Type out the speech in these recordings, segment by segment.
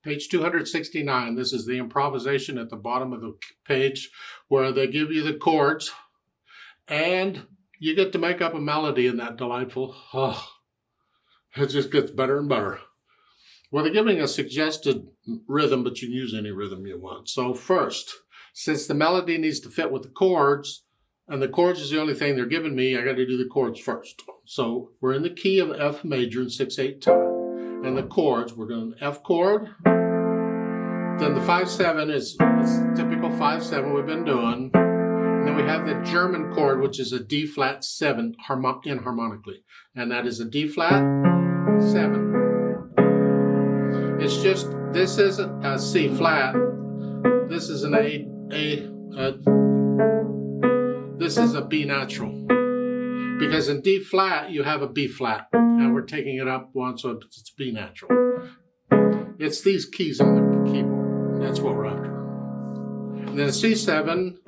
Page 269, this is the improvisation at the bottom of the page where they give you the chords and you get to make up a melody in that delightful, it just gets better and better. Well, they're giving a suggested rhythm, but you can use any rhythm you want. So first, since the melody needs to fit with the chords, and the chords is the only thing they're giving me, I got to do the chords first. So we're in the key of F major in 6/8 time. And the chords, we're going to F chord, then the 5/7 is typical 5/7 we've been doing, and then we have the German chord, which is a D flat 7 inharmonically, and that is a D flat 7. It's just, this isn't a C flat, this is an this is a B natural, because in D flat you have a B flat. And we're taking it up one, so it's B natural. It's these keys on the keyboard. That's what we're after. And then C7,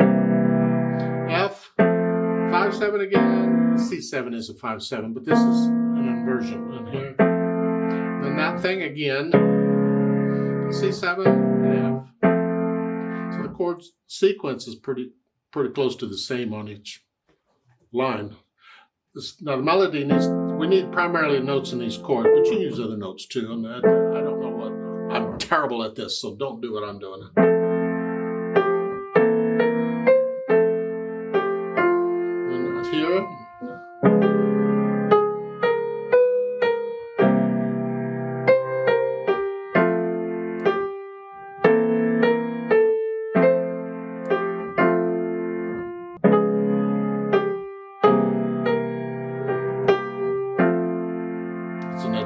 F, 5/7 again. C7 is a 5/7, but this is an inversion in here. Then that thing again, C7 and F. So the chord sequence is pretty close to the same on each line. Now the melody we need primarily notes in these chords, but you can use other notes too. And I don't know what, I'm terrible at this, so don't do what I'm doing. And here.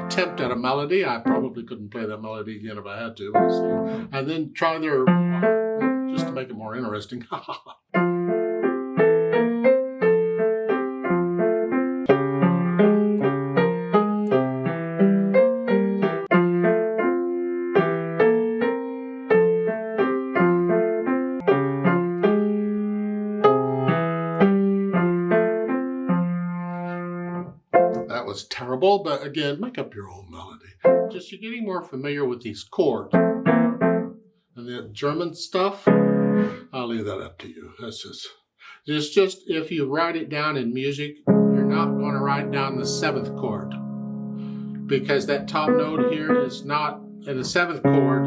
Attempt at a melody. I probably couldn't play that melody again if I had to. And then try their, just to make it more interesting. That was terrible, but again, make up your own melody. Just you're getting more familiar with these chords. And the German stuff, I'll leave that up to you. That's just if you write it down in music, you're not going to write down the 7th chord, because that top note here is not in the 7th chord.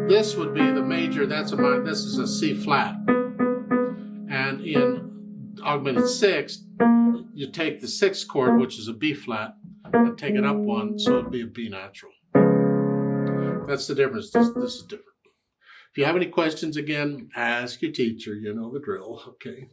This would be the major, that's a minor, this is a C flat. And in augmented 6th, you take the 6th chord, which is a B flat, and take it up one, so it'd be a B natural. That's the difference. This is different. If you have any questions, again, ask your teacher. You know the drill, okay?